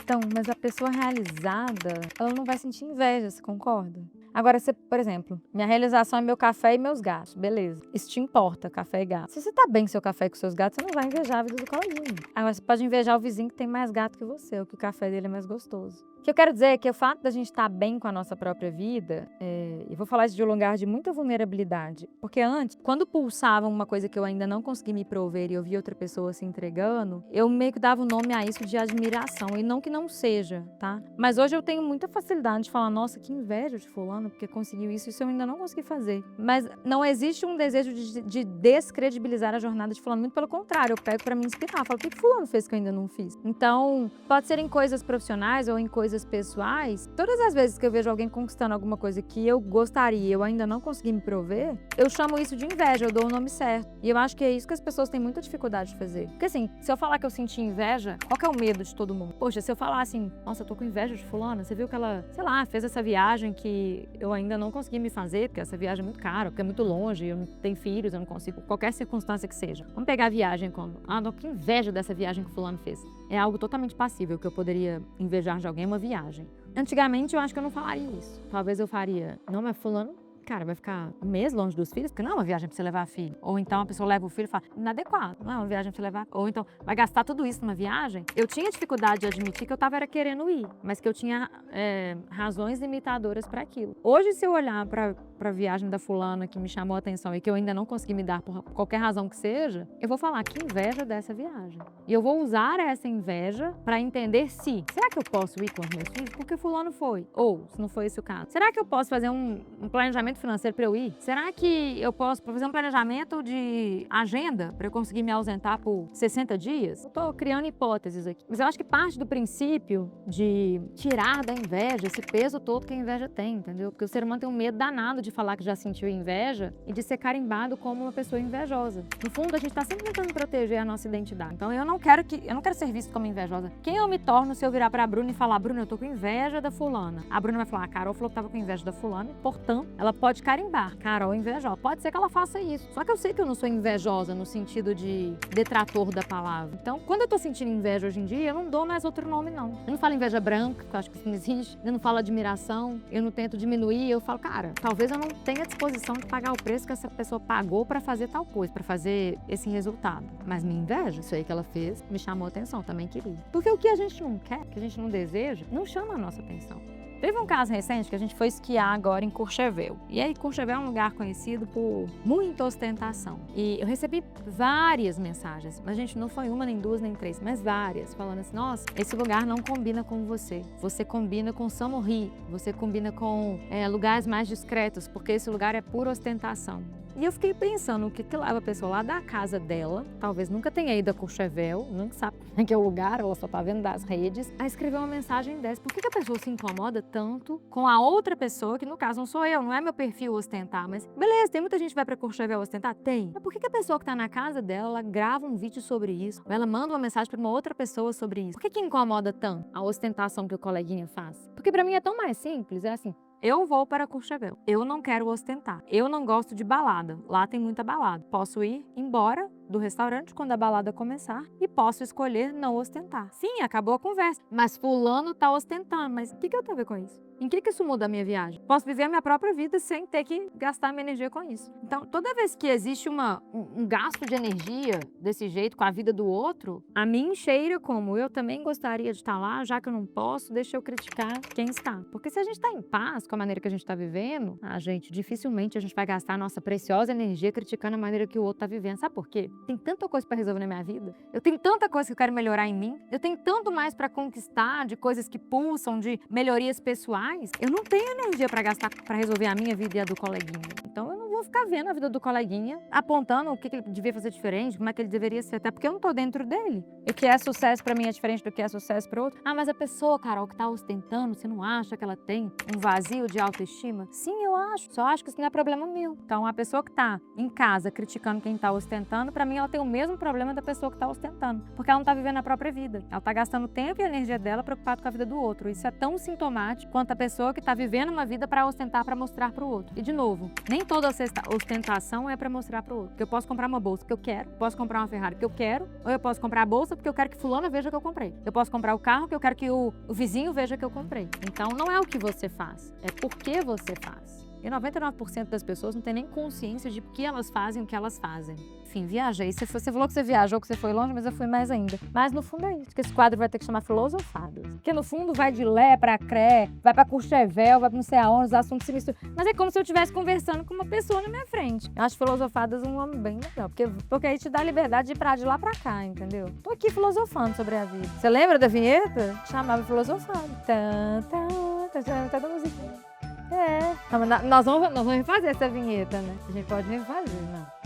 Então, mas a pessoa realizada, ela não vai sentir inveja, você concorda? Agora, você, por exemplo, minha realização é meu café e meus gatos, beleza. Isso te importa, café e gato. Se você tá bem com seu café e com seus gatos, você não vai invejar a vida do coleguinha. Agora, você pode invejar o vizinho que tem mais gato que você, ou que o café dele é mais gostoso. O que eu quero dizer é que o fato da gente estar bem com a nossa própria vida, e vou falar isso de um lugar de muita vulnerabilidade, porque antes, quando pulsava uma coisa que eu ainda não consegui me prover e eu via outra pessoa se entregando, eu meio que dava o nome a isso de admiração, e não que não seja, tá? Mas hoje eu tenho muita facilidade de falar, nossa, que inveja de fulano, porque conseguiu isso eu ainda não consegui fazer. Mas não existe um desejo de descredibilizar a jornada de fulano, muito pelo contrário, eu pego pra me inspirar, falo, o que fulano fez que eu ainda não fiz? Então, pode ser em coisas profissionais ou em coisas pessoais, todas as vezes que eu vejo alguém conquistando alguma coisa que eu gostaria e eu ainda não consegui me prover, eu chamo isso de inveja, eu dou o nome certo. E eu acho que é isso que as pessoas têm muita dificuldade de fazer. Porque assim, se eu falar que eu senti inveja, qual que é o medo de todo mundo? Poxa, se eu falar assim, nossa, eu tô com inveja de fulana, você viu que ela, sei lá, fez essa viagem que eu ainda não consegui me fazer, porque essa viagem é muito cara, porque é muito longe, eu não tenho filhos, eu não consigo, qualquer circunstância que seja. Vamos pegar a viagem como, não, que inveja dessa viagem que fulano fez. É algo totalmente passível que eu poderia invejar de alguém, uma viagem. Antigamente eu acho que eu não falaria isso. Talvez eu faria, não, mas fulano, cara, vai ficar um mês longe dos filhos, porque não é uma viagem pra você levar filho. Ou então a pessoa leva o filho e fala, inadequado, não é uma viagem pra você levar. Ou então, vai gastar tudo isso numa viagem. Eu tinha dificuldade de admitir que eu tava querendo ir, mas que eu tinha razões limitadoras para aquilo. Hoje, se eu olhar pra viagem da fulana que me chamou a atenção e que eu ainda não consegui me dar por qualquer razão que seja, eu vou falar que inveja dessa viagem. E eu vou usar essa inveja para entender se, será que eu posso ir com os meus filhos? Porque fulano foi. Ou, se não foi esse o caso, será que eu posso fazer um planejamento financeiro para eu ir? Será que eu posso fazer um planejamento de agenda para eu conseguir me ausentar por 60 dias? Eu tô criando hipóteses aqui. Mas eu acho que parte do princípio de tirar da inveja esse peso todo que a inveja tem, entendeu? Porque o ser humano tem um medo danado de falar que já sentiu inveja e de ser carimbado como uma pessoa invejosa. No fundo, a gente tá sempre tentando proteger a nossa identidade. Então, eu não quero ser visto como invejosa. Quem eu me torno se eu virar pra Bruna e falar, Bruna, eu tô com inveja da fulana? A Bruna vai falar, a Carol falou que tava com inveja da fulana, portanto, ela pode carimbar. Carol é invejosa. Pode ser que ela faça isso. Só que eu sei que eu não sou invejosa no sentido de detrator da palavra. Então, quando eu tô sentindo inveja hoje em dia, eu não dou mais outro nome, não. Eu não falo inveja branca, que eu acho que isso não existe. Eu não falo admiração. Eu não tento diminuir. Eu falo, cara, talvez eu não tenha disposição de pagar o preço que essa pessoa pagou pra fazer tal coisa, pra fazer esse resultado. Mas me inveja. Isso aí que ela fez me chamou a atenção. Também queria. Porque o que a gente não quer, que a gente não deseja, não chama a nossa atenção. Teve um caso recente que a gente foi esquiar agora em Courchevel. E aí, Courchevel é um lugar conhecido por muita ostentação. E eu recebi várias mensagens, mas, gente, não foi uma, nem duas, nem três, mas várias, falando assim, nossa, esse lugar não combina com você. Você combina com Samory, você combina com lugares mais discretos, porque esse lugar é pura ostentação. E eu fiquei pensando o que leva a pessoa lá da casa dela, talvez nunca tenha ido a Courchevel, nunca sabe como é que é o lugar, ela só tá vendo das redes, a escrever uma mensagem dessa. Por que a pessoa se incomoda tanto com a outra pessoa, que no caso não sou eu, não é meu perfil ostentar, mas beleza, tem muita gente que vai pra Courchevel ostentar? Tem. Mas por que a pessoa que tá na casa dela, ela grava um vídeo sobre isso, ou ela manda uma mensagem pra uma outra pessoa sobre isso? Por que incomoda tanto a ostentação que o coleguinha faz? Porque pra mim é tão mais simples, é assim, eu vou para Courchevel. Eu não quero ostentar. Eu não gosto de balada. Lá tem muita balada. Posso ir embora do restaurante quando a balada começar e posso escolher não ostentar. Sim, acabou a conversa. Mas fulano tá ostentando. Mas o que eu tenho a ver com isso? Em que isso muda a minha viagem? Posso viver a minha própria vida sem ter que gastar minha energia com isso. Então, toda vez que existe um gasto de energia desse jeito com a vida do outro, a mim cheira como eu também gostaria de estar lá, já que eu não posso, deixa eu criticar quem está. Porque se a gente está em paz com a maneira que a gente está vivendo, dificilmente a gente vai gastar a nossa preciosa energia criticando a maneira que o outro está vivendo. Sabe por quê? Tem tanta coisa para resolver na minha vida. Eu tenho tanta coisa que eu quero melhorar em mim. Eu tenho tanto mais para conquistar de coisas que pulsam, de melhorias pessoais. Eu não tenho energia para gastar para resolver a minha vida e a do coleguinha. Então eu não vou ficar vendo a vida do coleguinha, apontando o que ele devia fazer diferente, como é que ele deveria ser, até porque eu não tô dentro dele. E o que é sucesso para mim é diferente do que é sucesso para outro. Mas a pessoa, Carol, que tá ostentando, você não acha que ela tem um vazio de autoestima? Sim, eu acho. Só acho que isso não é problema meu. Então a pessoa que tá em casa criticando quem tá ostentando, para mim ela tem o mesmo problema da pessoa que tá ostentando, porque ela não tá vivendo a própria vida. Ela tá gastando tempo e energia dela preocupada com a vida do outro. Isso é tão sintomático quanto a pessoa que tá vivendo uma vida para ostentar, para mostrar para o outro. E de novo, nem toda ostentação é pra mostrar pro outro. Porque eu posso comprar uma bolsa que eu quero, posso comprar uma Ferrari que eu quero, ou eu posso comprar a bolsa porque eu quero que fulano veja que eu comprei. Eu posso comprar o carro que eu quero que o vizinho veja que eu comprei. Então não é o que você faz, é por que você faz. E 99% das pessoas não tem nem consciência de por que elas fazem o que elas fazem. Enfim, viajei. Você falou que você viajou, que você foi longe, mas eu fui mais ainda. Mas no fundo é isso, que esse quadro vai ter que chamar Filosofadas. Porque no fundo vai de Lé pra Cré, vai pra Courchevel, vai pra não sei aonde, os assuntos se misturam. Mas é como se eu estivesse conversando com uma pessoa na minha frente. Eu acho Filosofadas um nome bem legal, porque aí te dá liberdade de ir pra de lá pra cá, entendeu? Tô aqui filosofando sobre a vida. Você lembra da vinheta? Chamava Filosofado. Tá musiquinha. É. Não, mas nós vamos refazer essa vinheta, né? A gente pode refazer, não.